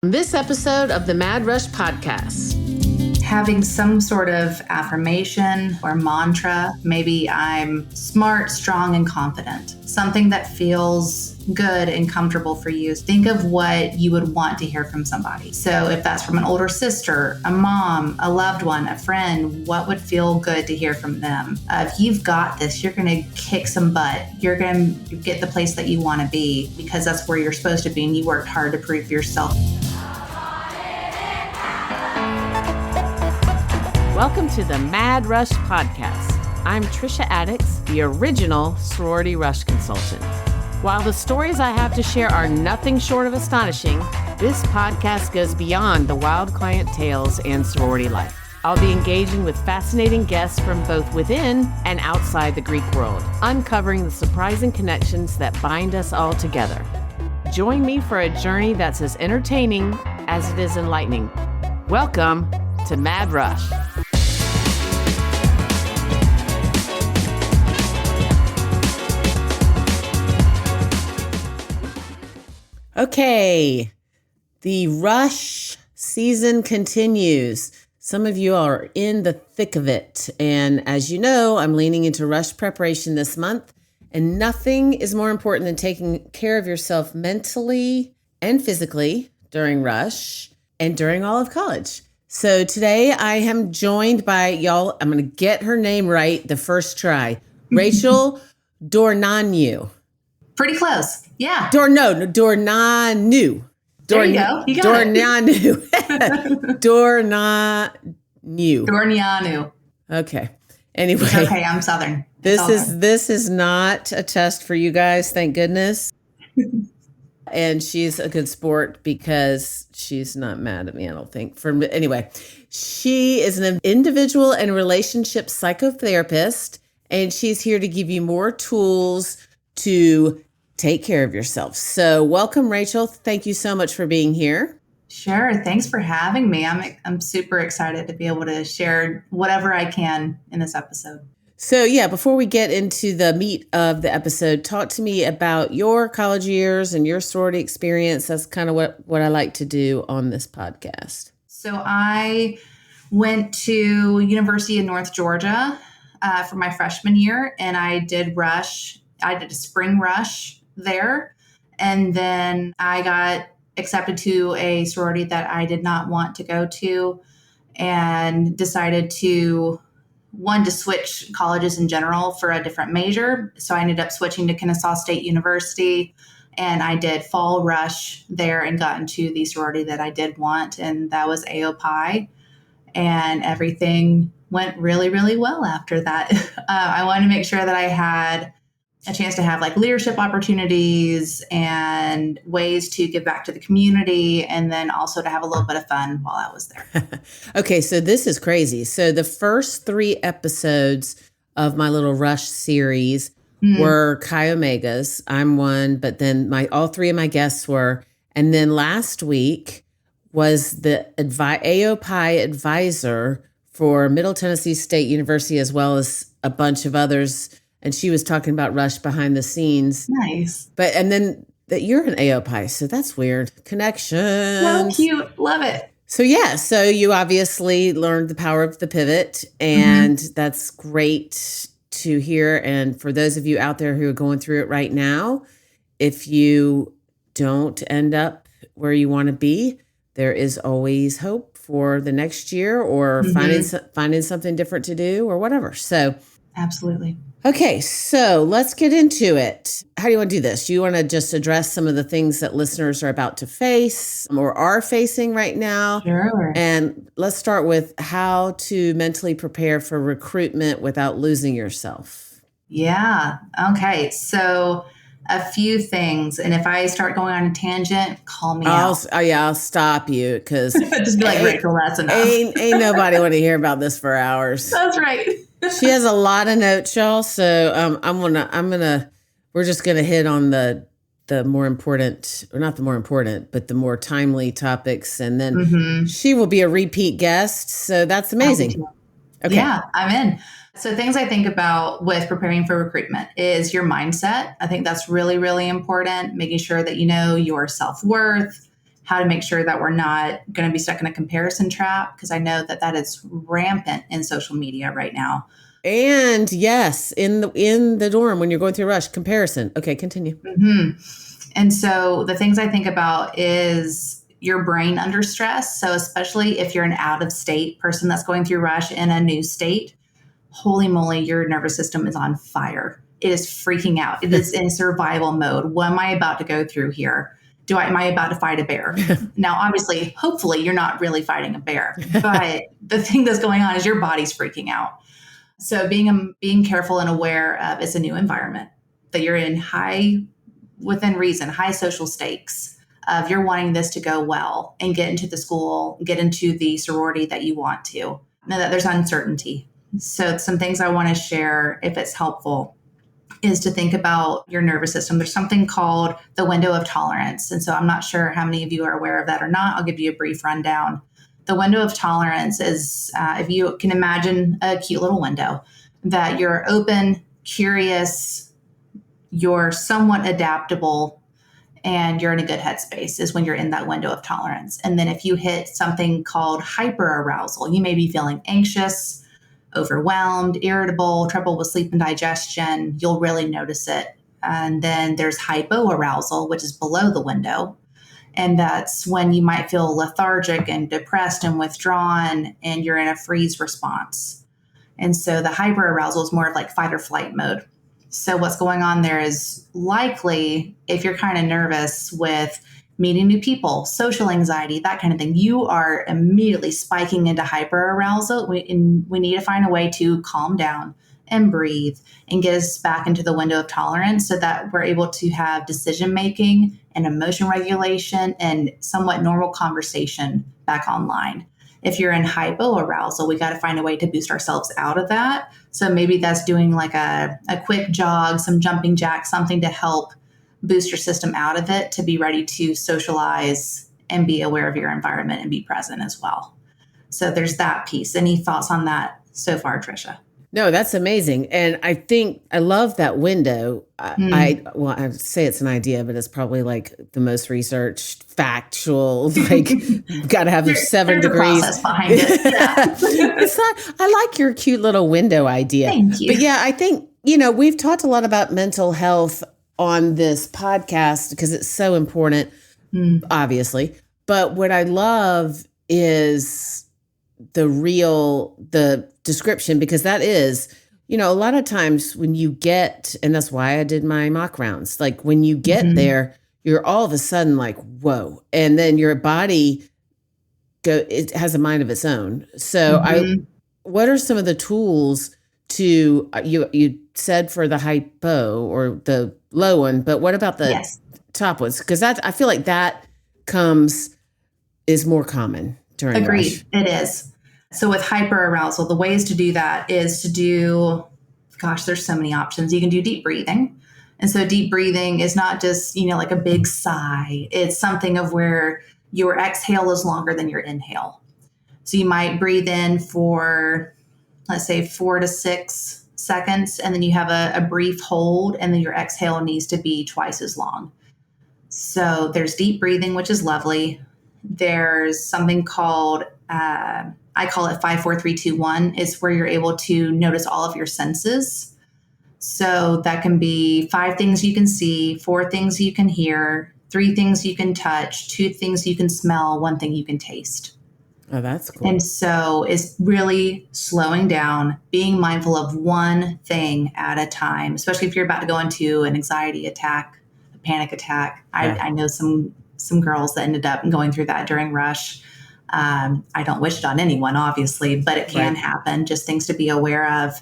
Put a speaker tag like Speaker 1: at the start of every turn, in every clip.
Speaker 1: This episode of the Mad Rush podcast.
Speaker 2: Having some sort of affirmation or mantra. Maybe I'm smart, strong, and confident. Something that feels good and comfortable for you. Think of what you would want to hear from somebody. So if that's from an older sister, a mom, a loved one, a friend, what would feel good to hear from them? If you've got this, you're going to kick some butt. You're going to get the place that you want to be because that's where you're supposed to be and you worked hard to prove yourself.
Speaker 1: Welcome to the Mad Rush podcast. I'm Trisha Addicks, the original sorority rush consultant. While the stories I have to share are nothing short of astonishing, this podcast goes beyond the wild client tales and sorority life. I'll be engaging with fascinating guests from both within and outside the Greek world, uncovering the surprising connections that bind us all together. Join me for a journey that's as entertaining as it is enlightening. Welcome to Mad Rush. Okay, the rush season continues. Some of you are in the thick of it. And as you know, I'm leaning into rush preparation this month. And nothing is more important than taking care of yourself mentally and physically during rush and during all of college. So today I am joined by, y'all, I'm going to get her name right the first try, Rachel Dorneanu.
Speaker 2: Pretty close. Yeah.
Speaker 1: Dorneanu.
Speaker 2: There you go. You got
Speaker 1: Dorneanu.
Speaker 2: Dorneanu.
Speaker 1: Okay. Anyway.
Speaker 2: It's okay. I'm Southern.
Speaker 1: This is not a test for you guys. Thank goodness. And she's a good sport because she's not mad at me, I don't think. Anyway, she is an individual and relationship psychotherapist, and she's here to give you more tools to take care of yourself. So welcome, Rachel. Thank you so much for being here.
Speaker 2: Sure. Thanks for having me. I'm super excited to be able to share whatever I can in this episode.
Speaker 1: So yeah, before we get into the meat of the episode, talk to me about your college years and your sorority experience. That's kind of what I like to do on this podcast.
Speaker 2: So I went to University of North Georgia for my freshman year, and I did rush. I did a spring rush there. And then I got accepted to a sorority that I did not want to go to and decided to switch colleges in general for a different major. So I ended up switching to Kennesaw State University, and I did fall rush there and got into the sorority that I did want. And that was AOPI, and everything went really, really well after that. I wanted to make sure that I had a chance to have like leadership opportunities and ways to give back to the community, and then also to have a little bit of fun while I was there.
Speaker 1: Okay, so this is crazy. So the first 3 episodes of my little rush series were Chi Omegas. I'm one, but then all 3 of my guests were. And then last week was the AOPI advisor for Middle Tennessee State University, as well as a bunch of others. And she was talking about rush behind the scenes.
Speaker 2: Nice.
Speaker 1: And then that you're an AOPI, so that's weird. Connections.
Speaker 2: So cute. Love it.
Speaker 1: So yeah, so you obviously learned the power of the pivot, and that's great to hear. And for those of you out there who are going through it right now, if you don't end up where you want to be, there is always hope for the next year or finding something different to do or whatever. So
Speaker 2: absolutely.
Speaker 1: Okay, so let's get into it. How do you want to do this? Do you want to just address some of the things that listeners are about to face or are facing right now?
Speaker 2: Sure.
Speaker 1: And let's start with how to mentally prepare for recruitment without losing yourself.
Speaker 2: Yeah. Okay. So a few things. And if I start going on a tangent, call me out.
Speaker 1: I'll stop you because
Speaker 2: just be like, Rachel, that's enough.
Speaker 1: Ain't nobody want to hear about this for hours.
Speaker 2: That's right.
Speaker 1: She has a lot of notes, y'all. So we're just gonna hit on the more important, or not the more important, but the more timely topics, and then she will be a repeat guest. So that's amazing.
Speaker 2: Okay. Yeah, I'm in. So things I think about with preparing for recruitment is your mindset. I think that's really, really important. Making sure that you know your self-worth, how to make sure that we're not going to be stuck in a comparison trap, because I know that is rampant in social media right now.
Speaker 1: And yes, in the dorm when you're going through a rush, comparison. Okay, continue.
Speaker 2: Mm-hmm. And so the things I think about is your brain under stress. So especially if you're an out of state person that's going through rush in a new state, holy moly, your nervous system is on fire. It is freaking out. It is in survival mode. What am I about to go through here? Am I about to fight a bear? Now, obviously, hopefully you're not really fighting a bear, but the thing that's going on is your body's freaking out. So being careful and aware of it's a new environment that you're in, within reason, high social stakes of you're wanting this to go well and get into the school, get into the sorority that you want to. Know that there's uncertainty. So some things I want to share, if it's helpful, is to think about your nervous system. There's something called the window of tolerance. And so I'm not sure how many of you are aware of that or not. I'll give you a brief rundown. The window of tolerance is, if you can imagine a cute little window, that you're open, curious, you're somewhat adaptable, and you're in a good headspace is when you're in that window of tolerance. And then if you hit something called hyperarousal, you may be feeling anxious, overwhelmed, irritable, trouble with sleep and digestion, you'll really notice it. And then there's hypoarousal, which is below the window. And that's when you might feel lethargic and depressed and withdrawn, and you're in a freeze response. And so the hyperarousal is more of like fight or flight mode. So what's going on there is likely if you're kind of nervous with meeting new people, social anxiety, that kind of thing, you are immediately spiking into hyperarousal. We need to find a way to calm down and breathe and get us back into the window of tolerance so that we're able to have decision making and emotion regulation and somewhat normal conversation back online. If you're in hypoarousal, we got to find a way to boost ourselves out of that. So maybe that's doing like a quick jog, some jumping jacks, something to help boost your system out of it to be ready to socialize and be aware of your environment and be present as well. So there's that piece. Any thoughts on that so far, Trisha?
Speaker 1: No, that's amazing. And I think I love that window. I'd say it's an idea, but it's probably like the most researched, factual, like got to have your 7 degrees.
Speaker 2: Process behind it. Yeah.
Speaker 1: It's not, I like your cute little window idea.
Speaker 2: Thank you.
Speaker 1: But yeah, I think, we've talked a lot about mental health on this podcast because it's so important, obviously. But what I love is the description, because that is, a lot of times when you get, and that's why I did my mock rounds, like when you get there, you're all of a sudden like, whoa. And then your body it has a mind of its own. So what are some of the tools to, you said for the hypo or the low one, but what about the top ones? Because I feel like that is more common during
Speaker 2: Agreed.
Speaker 1: rush.
Speaker 2: It is. So with hyperarousal, the ways to do that is to do, there's so many options. You can do deep breathing. And so deep breathing is not just, like a big sigh. It's something of where your exhale is longer than your inhale. So you might breathe in for, let's say, 4 to 6 seconds, and then you have a brief hold, and then your exhale needs to be twice as long. So there's deep breathing, which is lovely. There's something called, I call it 5, 4, 3, 2, 1. It's where you're able to notice all of your senses. So that can be 5 things you can see, 4 things you can hear, 3 things you can touch, 2 things you can smell, 1 thing you can taste.
Speaker 1: Oh, that's cool.
Speaker 2: And so it's really slowing down, being mindful of one thing at a time, especially if you're about to go into an anxiety attack, a panic attack. Yeah. I know some girls that ended up going through that during rush. I don't wish it on anyone, obviously, but it can happen. Just things to be aware of.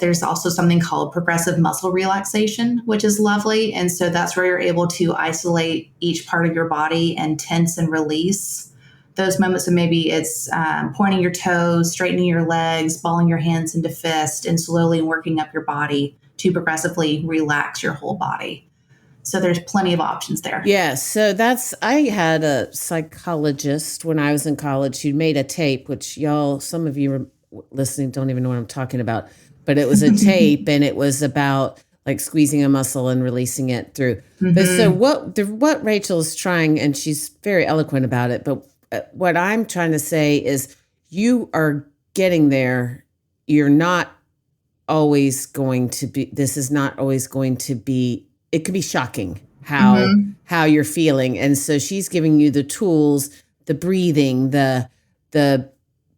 Speaker 2: There's also something called progressive muscle relaxation, which is lovely. And so that's where you're able to isolate each part of your body and tense and release. Those moments of maybe it's pointing your toes, straightening your legs, balling your hands into fist, and slowly working up your body to progressively relax your whole body. So there's plenty of options there.
Speaker 1: Yeah. So I had a psychologist when I was in college who made a tape, which some of you listening don't even know what I'm talking about, but it was a tape and it was about like squeezing a muscle and releasing it through. But so what Rachel is trying, and she's very eloquent about it, but what I'm trying to say is you are getting there. You're not always going to be, this is not always going to be, it could be shocking how you're feeling. And so she's giving you the tools, the breathing, the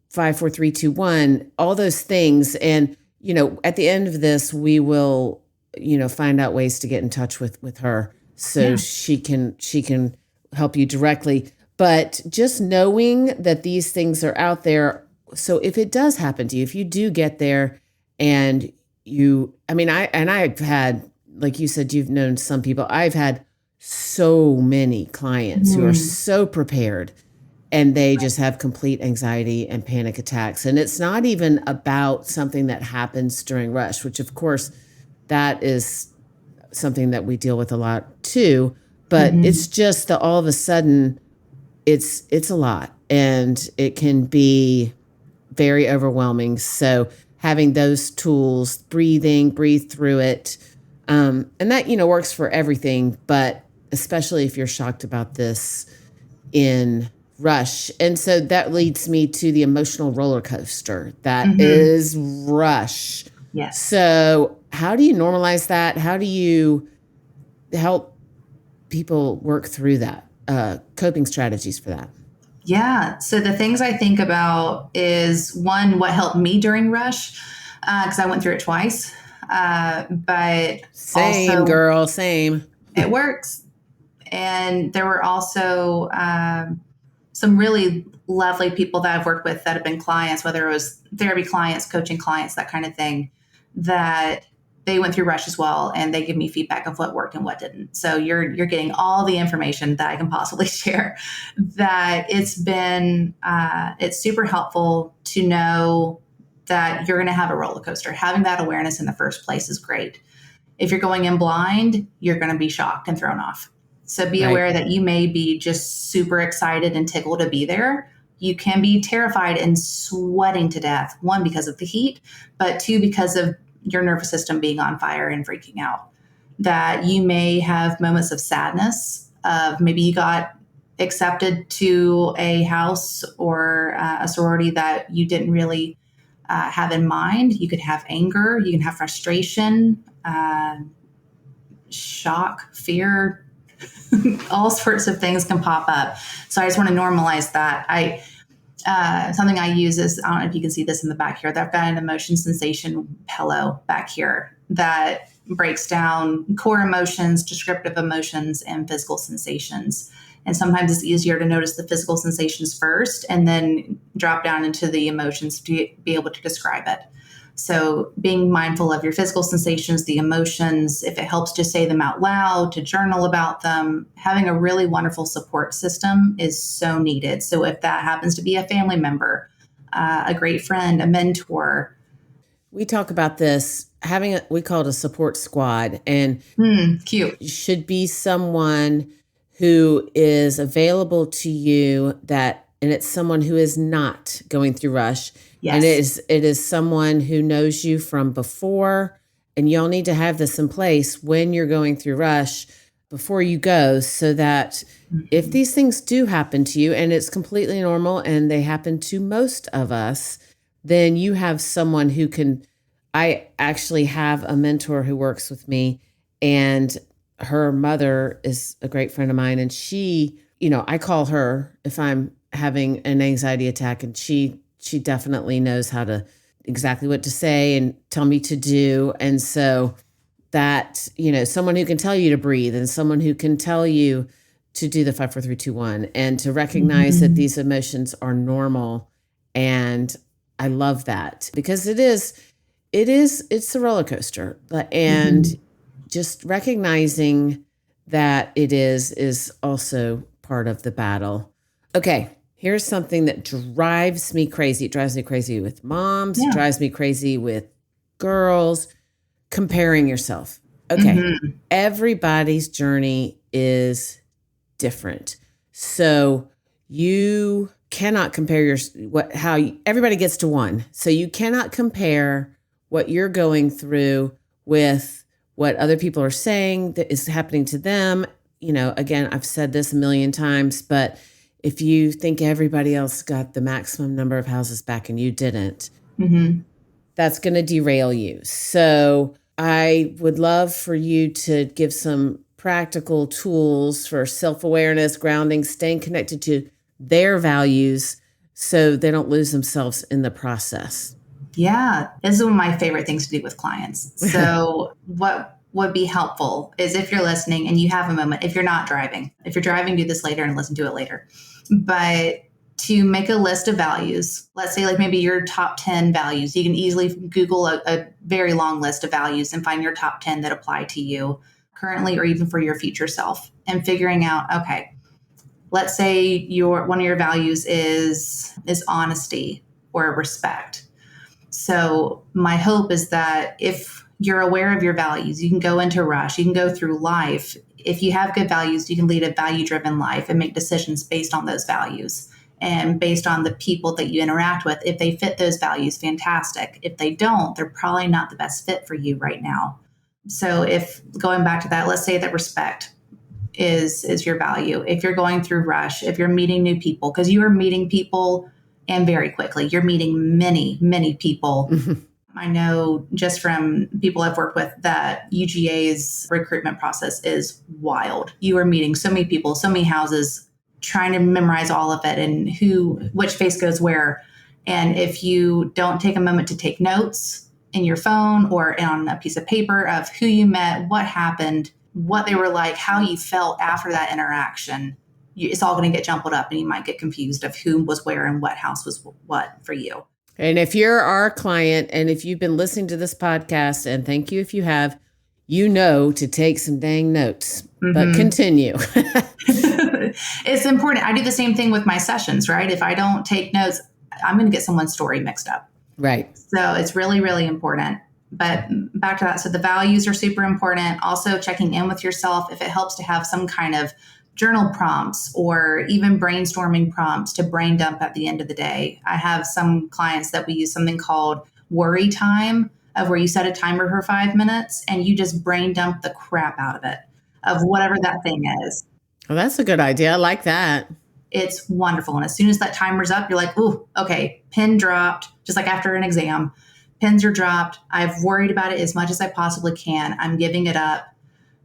Speaker 1: 5, 4, 3, 2, 1, all those things. And, at the end of this, we will, find out ways to get in touch with her so she can help you directly. But just knowing that these things are out there. So if it does happen to you, if you do get there and I've had, like you said, you've known some people, I've had so many clients who are so prepared and they just have complete anxiety and panic attacks. And it's not even about something that happens during rush, which of course that is something that we deal with a lot too. But it's just that all of a sudden it's a lot and it can be very overwhelming. So having those tools, breathe through it. And that, works for everything, but especially if you're shocked about this in rush. And so that leads me to the emotional roller coaster that is rush.
Speaker 2: Yes.
Speaker 1: So how do you normalize that? How do you help people work through that? Coping strategies for that?
Speaker 2: Yeah. So the things I think about is, one, what helped me during rush, because I went through it twice. But
Speaker 1: same
Speaker 2: also,
Speaker 1: girl, same.
Speaker 2: It works. And there were also some really lovely people that I've worked with that have been clients, whether it was therapy clients, coaching clients, that kind of thing, that they went through rush as well, and they give me feedback of what worked and what didn't. So you're getting all the information that I can possibly share. That it's been it's super helpful to know that you're going to have a roller coaster. Having that awareness in the first place is great. If you're going in blind, you're going to be shocked and thrown off. So be aware that you may be just super excited and tickled to be there. You can be terrified and sweating to death, one, because of the heat, but two, because of your nervous system being on fire and freaking out. That you may have moments of sadness, of maybe you got accepted to a house or a sorority that you didn't really have in mind. You could have anger, you can have frustration, shock, fear, all sorts of things can pop up. So I just want to normalize that. Something I use is, I don't know if you can see this in the back here, I've got an emotion sensation pillow back here that breaks down core emotions, descriptive emotions, and physical sensations. And sometimes it's easier to notice the physical sensations first and then drop down into the emotions to be able to describe it. So being mindful of your physical sensations, the emotions, if it helps to say them out loud, to journal about them, having a really wonderful support system is so needed. So if that happens to be a family member, a great friend, a mentor.
Speaker 1: We talk about this, we call it a support squad, and
Speaker 2: cute.
Speaker 1: Should be someone who is available to you and it's someone who is not going through rush.
Speaker 2: Yes.
Speaker 1: And it is someone who knows you from before, and y'all need to have this in place when you're going through rush before you go, so that if these things do happen to you, and it's completely normal and they happen to most of us, then you have someone who can. I actually have a mentor who works with me, and her mother is a great friend of mine, and she, I call her if I'm having an anxiety attack, and she definitely knows exactly what to say and tell me to do. And so that, someone who can tell you to breathe, and someone who can tell you to do the 5, 4, 3, 2, 1, and to recognize that these emotions are normal. And I love that, because it's a roller coaster, and just recognizing that it is also part of the battle. Okay. Here's something that drives me crazy. It drives me crazy with moms. It drives me crazy with girls. Comparing yourself. Okay. Everybody's journey is different. So you cannot compare everybody gets to one. So you cannot compare what you're going through with what other people are saying that is happening to them. Again, I've said this a million times, but if you think everybody else got the maximum number of houses back and you didn't, that's going to derail you. So I would love for you to give some practical tools for self-awareness, grounding, staying connected to their values so they don't lose themselves in the process.
Speaker 2: Yeah, this is one of my favorite things to do with clients. So what would be helpful is if you're listening and you have a moment, if you're not driving, if you're driving, do this later and listen to it later. But to make a list of values, let's say like maybe your top 10 values, you can easily Google a very long list of values and find your top 10 that apply to you currently or even for your future self, and figuring out, okay, let's say one of your values is honesty or respect. So my hope is that if you're aware of your values, you can go into rush, you can go through life. If you have good values, you can lead a value-driven life and make decisions based on those values and based on the people that you interact with. If they fit those values, fantastic. If they don't, they're probably not the best fit for you right now. So if going back to that, let's say that respect is your value. If you're going through rush, if you're meeting new people, because you are meeting people and very quickly, you're meeting many, many people. I know just from people I've worked with that UGA's recruitment process is wild. You are meeting so many people, so many houses, trying to memorize all of it and which face goes where. And if you don't take a moment to take notes in your phone or on a piece of paper of who you met, what happened, what they were like, how you felt after that interaction, it's all going to get jumbled up and you might get confused of who was where and what house was what for you.
Speaker 1: And if you're our client and if you've been listening to this podcast, and thank you if you have, to take some dang notes, but continue.
Speaker 2: It's important. I do the same thing with my sessions, right? If I don't take notes, I'm going to get someone's story mixed up.
Speaker 1: Right.
Speaker 2: So it's really, really important. But back to that. So the values are super important. Also checking in with yourself. If it helps to have some kind of journal prompts or even brainstorming prompts to brain dump at the end of the day. I have some clients that we use something called worry time, of where you set a timer for 5 minutes and you just brain dump the crap out of it, of whatever that thing is.
Speaker 1: Well, that's a good idea. I like that.
Speaker 2: It's wonderful. And as soon as that timer's up, you're like, ooh, okay, pin dropped, just like after an exam. Pins are dropped. I've worried about it as much as I possibly can. I'm giving it up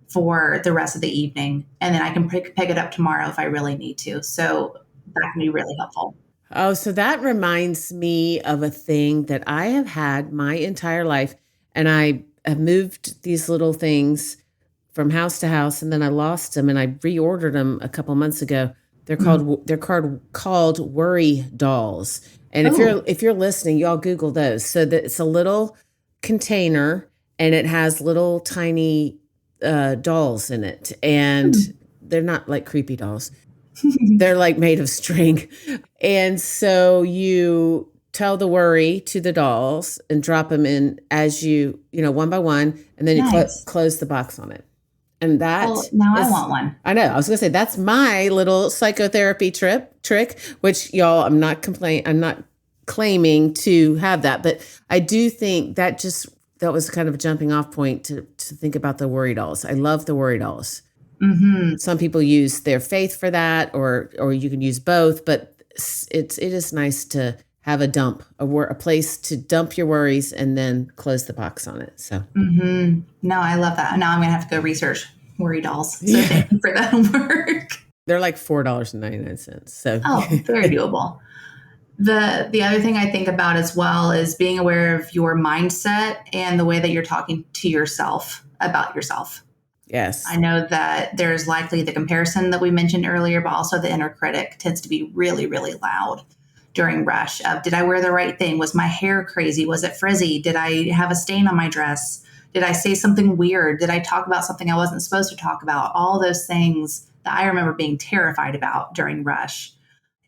Speaker 2: for the rest of the evening. And then I can pick it up tomorrow if I really need to. So that can be really helpful.
Speaker 1: Oh, so that reminds me of a thing that I have had my entire life. And I have moved these little things from house to house, and then I lost them and I reordered them a couple months ago. They're called worry dolls. And if you're listening, y'all Google those. So that it's a little container and it has little tiny dolls in it. And they're not like creepy dolls. They're like made of string. And so you tell the worry to the dolls and drop them in as one by one. And then you close the box on it. And that
Speaker 2: I want one.
Speaker 1: I know. I was going to say, that's my little psychotherapy trick, which y'all, I'm not claiming to have that, but I do think that was kind of a jumping off point to think about the worry dolls. I love the worry dolls. Mm-hmm. Some people use their faith for that, or you can use both, but it is nice to have a place to dump your worries and then close the box on it. So,
Speaker 2: No, I love that. Now I'm going to have to go research worry dolls. So thank you for that work.
Speaker 1: They're like $4.99. So,
Speaker 2: very doable. The other thing I think about as well is being aware of your mindset and the way that you're talking to yourself about yourself.
Speaker 1: Yes.
Speaker 2: I know that there's likely the comparison that we mentioned earlier, but also the inner critic tends to be really, really loud during rush of, did I wear the right thing? Was my hair crazy? Was it frizzy? Did I have a stain on my dress? Did I say something weird? Did I talk about something I wasn't supposed to talk about? All those things that I remember being terrified about during rush.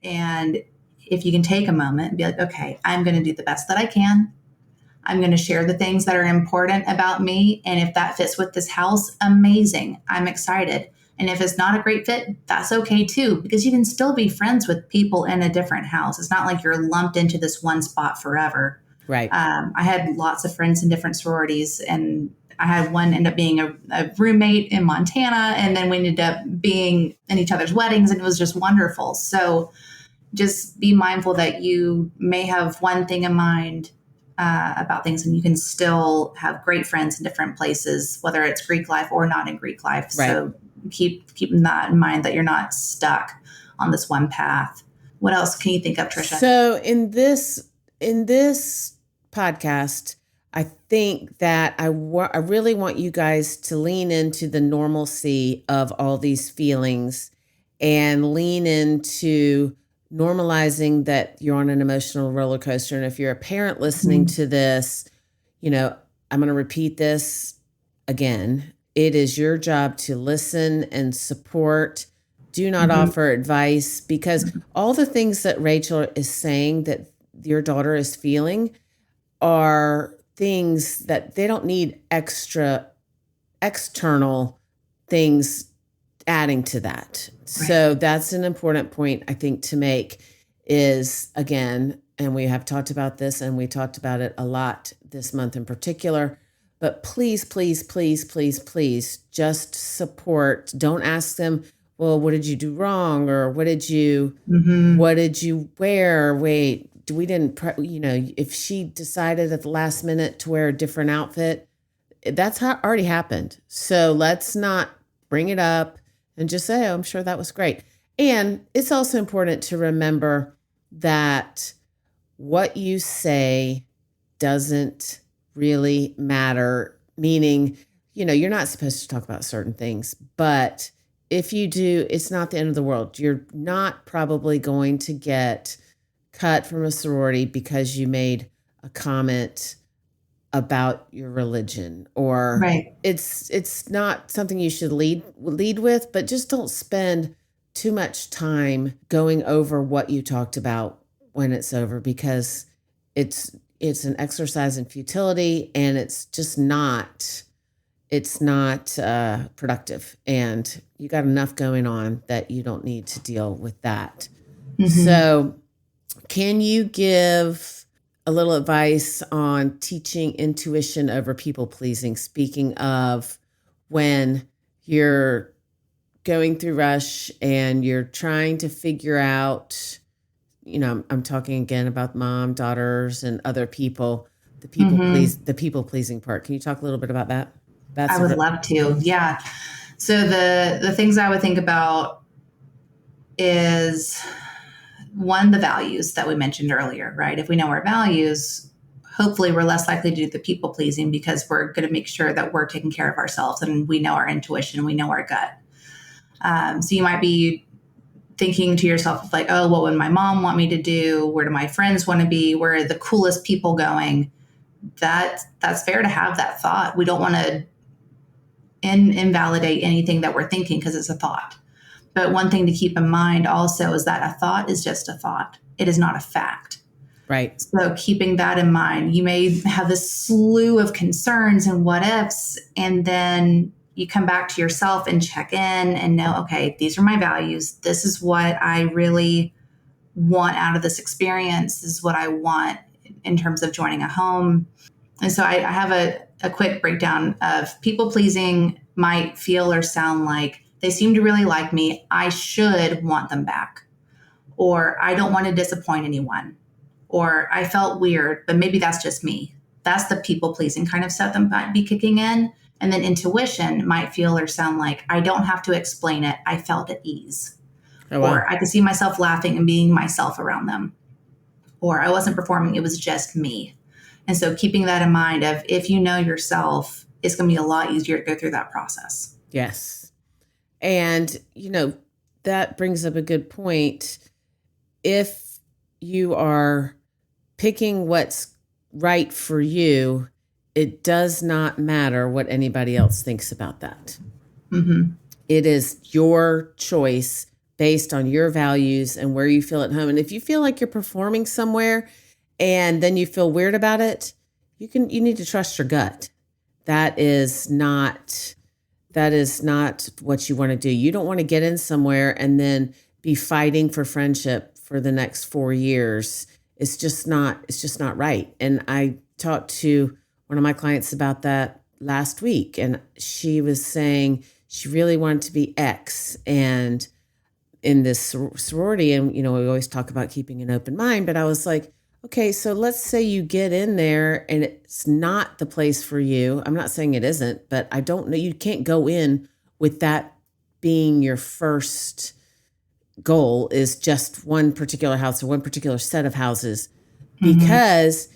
Speaker 2: And if you can take a moment and be like, okay, I'm going to do the best that I can. I'm going to share the things that are important about me. And if that fits with this house, amazing. I'm excited. And if it's not a great fit, that's okay too, because you can still be friends with people in a different house. It's not like you're lumped into this one spot forever.
Speaker 1: Right.
Speaker 2: I had lots of friends in different sororities, and I had one end up being a roommate in Montana, and then we ended up being in each other's weddings, and it was just wonderful. So just be mindful that you may have one thing in mind about things, and you can still have great friends in different places, whether it's Greek life or not in Greek life.
Speaker 1: Right.
Speaker 2: So keeping that in mind, that you're not stuck on this one path. What else can you think of, Trisha?
Speaker 1: So in this podcast, I think that I really want you guys to lean into the normalcy of all these feelings and lean into normalizing that you're on an emotional roller coaster. And if you're a parent listening to this, I'm going to repeat this again. It is your job to listen and support. Do not offer advice, because all the things that Rachel is saying that your daughter is feeling are things that they don't need external things adding to that. Right. So that's an important point, I think, to make is, again, and we have talked about this and we talked about it a lot this month in particular, but please, please, please, please, please just support. Don't ask them, well, what did you do wrong? Or what did you wear? Wait, we didn't, if she decided at the last minute to wear a different outfit, that's already happened. So let's not bring it up and just say, oh, I'm sure that was great. And it's also important to remember that what you say doesn't really matter, meaning, you're not supposed to talk about certain things, but if you do, it's not the end of the world. You're not probably going to get cut from a sorority because you made a comment about your religion, or
Speaker 2: right.
Speaker 1: It's not something you should lead with, but just don't spend too much time going over what you talked about when it's over, because it's an exercise in futility, and it's just not productive, and you got enough going on that you don't need to deal with that. So can you give a little advice on teaching intuition over people pleasing? Speaking of when you're going through rush and you're trying to figure out, I'm talking again about mom, daughters, and other people, the people pleasing part. Can you talk a little bit about that?
Speaker 2: I would love to. Yeah. So the things I would think about is, one, the values that we mentioned earlier, right? If we know our values, hopefully we're less likely to do the people pleasing, because we're going to make sure that we're taking care of ourselves and we know our intuition, we know our gut. So you might be thinking to yourself like, oh, what would my mom want me to do? Where do my friends want to be? Where are the coolest people going? That's fair to have that thought. We don't want to invalidate anything that we're thinking because it's a thought. But one thing to keep in mind also is that a thought is just a thought. It is not a fact.
Speaker 1: Right.
Speaker 2: So keeping that in mind, you may have this slew of concerns and what ifs, and then you come back to yourself and check in and know, okay, these are my values. This is what I really want out of this experience. This is what I want in terms of joining a home. And so I have a quick breakdown of people pleasing might feel or sound like, they seem to really like me, I should want them back. Or I don't want to disappoint anyone. Or I felt weird, but maybe that's just me. That's the people pleasing kind of stuff that might be kicking in. And then intuition might feel or sound like, I don't have to explain it, I felt at ease. Oh, wow. Or I could see myself laughing and being myself around them. Or I wasn't performing, it was just me. And so keeping that in mind of, if you know yourself, it's going to be a lot easier to go through that process.
Speaker 1: Yes. And, that brings up a good point. If you are picking what's right for you, it does not matter what anybody else thinks about that. It is your choice based on your values and where you feel at home. And if you feel like you're performing somewhere and then you feel weird about it, you need to trust your gut. That is not what you want to do. You don't want to get in somewhere and then be fighting for friendship for the next 4 years. It's just not right. And I talked to one of my clients about that last week, and she was saying she really wanted to be X, and in this sorority, and we always talk about keeping an open mind, but I was like, okay, so let's say you get in there and it's not the place for you. I'm not saying it isn't, but I don't know. You can't go in with that being your first goal, is just one particular house or one particular set of houses, because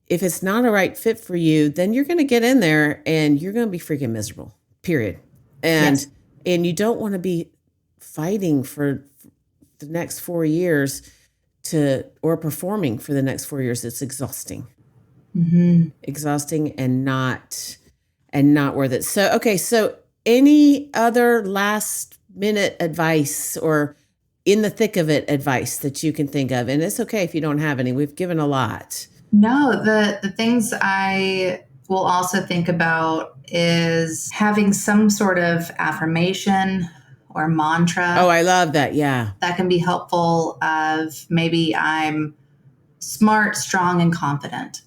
Speaker 1: if it's not a right fit for you, then you're going to get in there and you're going to be freaking miserable, period. And you don't want to be fighting for the next 4 years or performing for the next 4 years. It's exhausting, exhausting and not worth it. So, okay. So any other last minute advice or in the thick of it advice that you can think of? And it's okay if you don't have any. We've given a lot.
Speaker 2: No, the things I will also think about is having some sort of affirmation or mantra.
Speaker 1: Oh, I love that. Yeah.
Speaker 2: That can be helpful. Of maybe I'm smart, strong, and confident,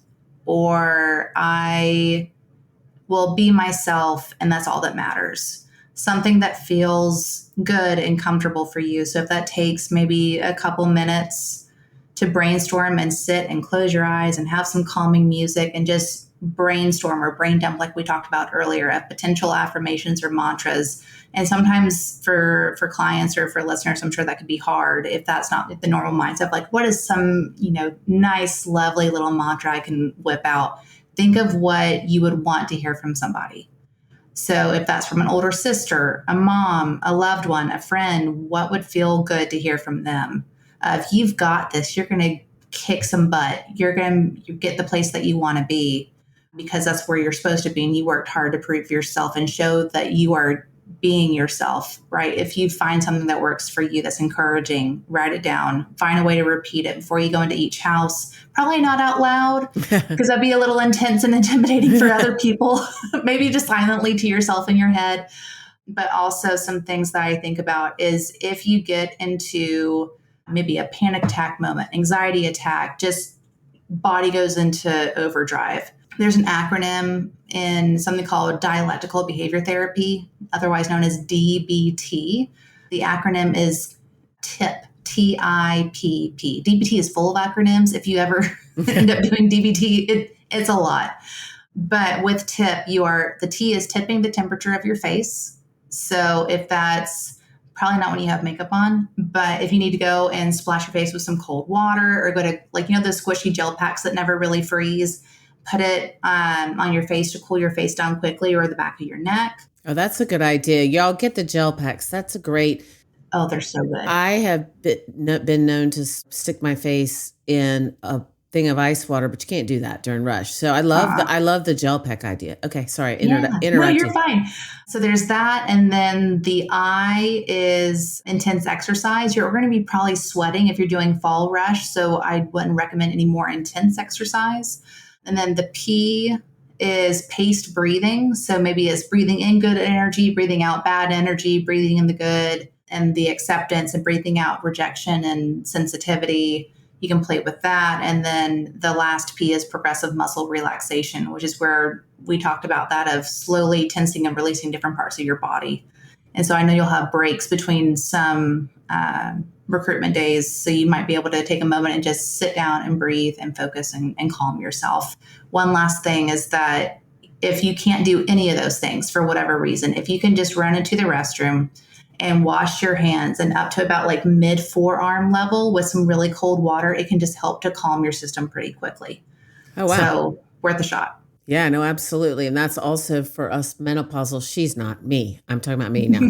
Speaker 2: or I will be myself and that's all that matters. Something that feels good and comfortable for you. So if that takes maybe a couple minutes to brainstorm and sit and close your eyes and have some calming music and just brainstorm or brain dump, like we talked about earlier, of potential affirmations or mantras. And sometimes for clients or for listeners, I'm sure that could be hard if that's not the normal mindset. Like, what is some, nice, lovely little mantra I can whip out? Think of what you would want to hear from somebody. So if that's from an older sister, a mom, a loved one, a friend, what would feel good to hear from them? If you've got this, you're going to kick some butt. You're going to get the place that you want to be, because that's where you're supposed to be. And you worked hard to prove yourself and show that you are being yourself, right? If you find something that works for you, that's encouraging, write it down, find a way to repeat it before you go into each house. Probably not out loud, because that'd be a little intense and intimidating for other people. Maybe just silently to yourself in your head. But also some things that I think about is if you get into maybe a panic attack moment, anxiety attack, just body goes into overdrive. There's an acronym in something called dialectical behavior therapy, otherwise known as DBT. The acronym is TIPP, TIPP. DBT is full of acronyms. If you ever end up doing DBT, it's a lot. But with TIPP, the T is tipping the temperature of your face. So if that's probably not when you have makeup on, but if you need to go and splash your face with some cold water or go to those squishy gel packs that never really freeze, put it on your face to cool your face down quickly, or the back of your neck.
Speaker 1: Oh, that's a good idea. Y'all get the gel packs. That's a great.
Speaker 2: Oh, they're so good.
Speaker 1: I have been known to stick my face in a thing of ice water, but you can't do that during rush. So I love the gel pack idea. Okay, sorry, interrupted.
Speaker 2: No, you're fine. So there's that, and then the I is intense exercise. You're going to be probably sweating if you're doing fall rush, so I wouldn't recommend any more intense exercise. And then the P is paced breathing. So maybe it's breathing in good energy, breathing out bad energy, breathing in the good, and the acceptance, and breathing out rejection and sensitivity. You can play with that. And then the last P is progressive muscle relaxation, which is where we talked about that of slowly tensing and releasing different parts of your body. And so I know you'll have breaks between some recruitment days. So you might be able to take a moment and just sit down and breathe and focus and calm yourself. One last thing is that if you can't do any of those things for whatever reason, if you can just run into the restroom and wash your hands and up to about mid forearm level with some really cold water, it can just help to calm your system pretty quickly.
Speaker 1: Oh, wow.
Speaker 2: So worth a shot.
Speaker 1: Yeah, no, absolutely. And that's also for us menopausal. She's not me. I'm talking about me now.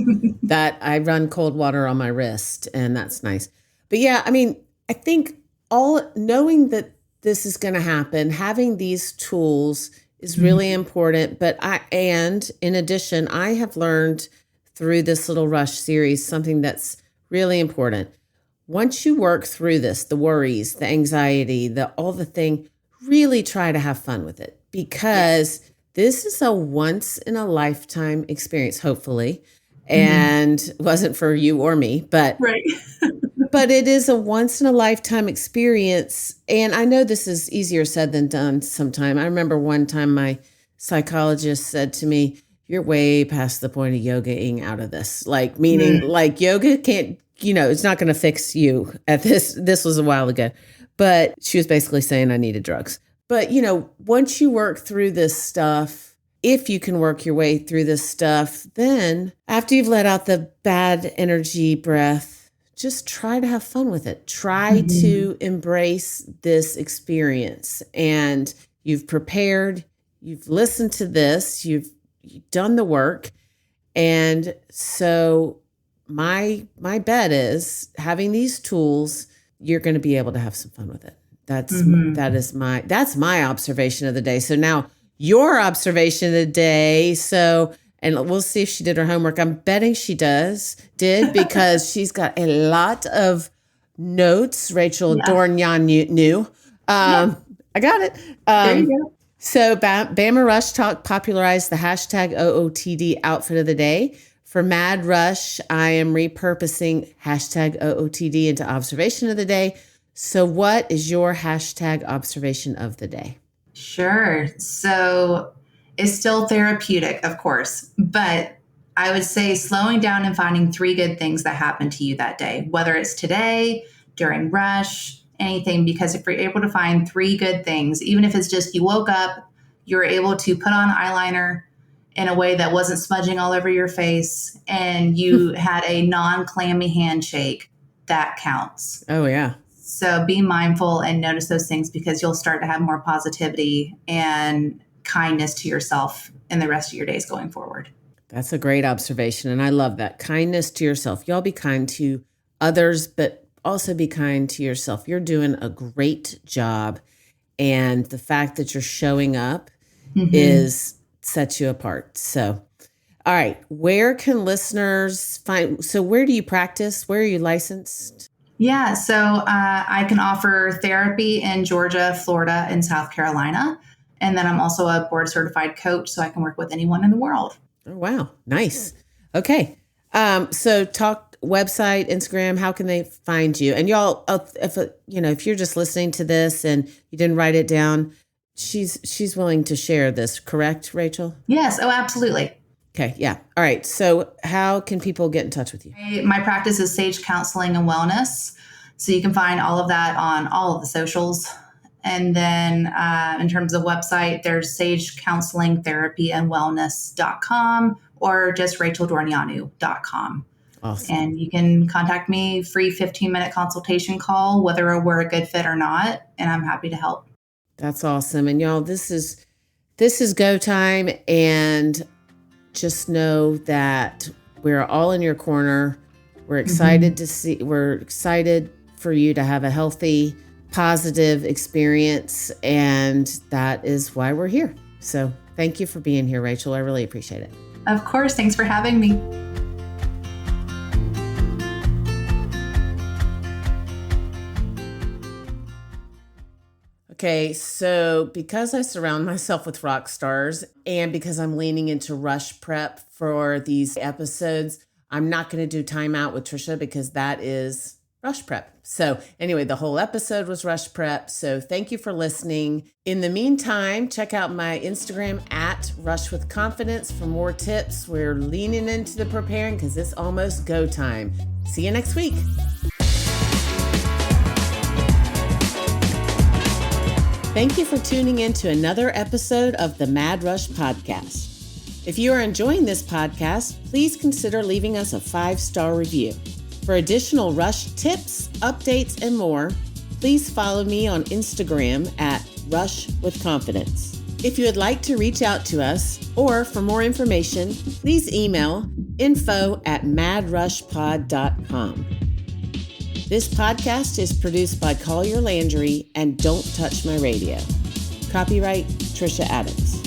Speaker 1: That I run cold water on my wrist, and that's nice. But yeah, I mean, I think knowing that this is going to happen, having these tools is really important. But in addition, I have learned through this little rush series something that's really important. Once you work through this, the worries, the anxiety, all the thing, really try to have fun with it, because this is a once in a lifetime experience, hopefully, and wasn't for you or me, but
Speaker 2: right.
Speaker 1: But it is a once in a lifetime experience. And I know this is easier said than done sometime. I remember one time my psychologist said to me, you're way past the point of yogaing out of this. Like, meaning like yoga can't, it's not going to fix you at this. This was a while ago, but she was basically saying I needed drugs. But, once you work through this stuff, if you can work your way through this stuff, then after you've let out the bad energy breath, just try to have fun with it. Try to embrace this experience. And you've prepared, you've listened to this, you've done the work. And so my bet is having these tools, you're going to be able to have some fun with it. That's my observation of the day. So now your observation of the day. So, and we'll see if she did her homework. I'm betting she did because she's got a lot of notes. Rachel Dorneanu. I got it.
Speaker 2: There you go.
Speaker 1: So Bama Rush Talk popularized the hashtag OOTD outfit of the day. For Mad Rush, I am repurposing hashtag OOTD into observation of the day. So what is your hashtag observation of the day?
Speaker 2: Sure. So it's still therapeutic, of course, but I would say slowing down and finding 3 good things that happened to you that day, whether it's today, during rush, anything, because if you're able to find 3 good things, even if it's just you woke up, you were able to put on eyeliner in a way that wasn't smudging all over your face, and you had a non-clammy handshake, that counts.
Speaker 1: Oh, yeah.
Speaker 2: So be mindful and notice those things because you'll start to have more positivity and kindness to yourself in the rest of your days going forward.
Speaker 1: That's a great observation. And I love that. Kindness to yourself. Y'all be kind to others, but also be kind to yourself. You're doing a great job. And the fact that you're showing up sets you apart. So, all right. Where can listeners find? So where do you practice? Where are you licensed?
Speaker 2: Yeah, so I can offer therapy in Georgia, Florida, and South Carolina. And then I'm also a board certified coach, so I can work with anyone in the world.
Speaker 1: Oh, wow. Nice. Okay. So talk website, Instagram, how can they find you? And y'all, if you're just listening to this and you didn't write it down, she's willing to share this, correct, Rachel?
Speaker 2: Yes. Oh, absolutely.
Speaker 1: Okay. Yeah. All right. So how can people get in touch with you?
Speaker 2: My practice is Sage Counseling and Wellness. So you can find all of that on all of the socials. And then in terms of website, there's Sage Counseling Therapy and Wellness.com or just RachelDorneanu.com.
Speaker 1: Awesome.
Speaker 2: And you can contact me, free 15-minute consultation call, whether we're a good fit or not. And I'm happy to help.
Speaker 1: That's awesome. And y'all, this is go time. And just know that we're all in your corner. We're excited we're excited for you to have a healthy, positive experience. And that is why we're here. So thank you for being here, Rachel. I really appreciate it.
Speaker 2: Of course. Thanks for having me.
Speaker 1: Okay, so because I surround myself with rock stars and because I'm leaning into rush prep for these episodes, I'm not going to do timeout with Trisha because that is rush prep. So anyway, the whole episode was rush prep. So thank you for listening. In the meantime, check out my Instagram at Rush with Confidence for more tips. We're leaning into the preparing because it's almost go time. See you next week. Thank you for tuning in to another episode of the Mad Rush Podcast. If you are enjoying this podcast, please consider leaving us a 5-star review. For additional Rush tips, updates, and more, please follow me on Instagram at Rush with Confidence. If you would like to reach out to us or for more information, please email info@madrushpod.com. This podcast is produced by Collier Landry and Don't Touch My Radio. Copyright Trisha Addicks.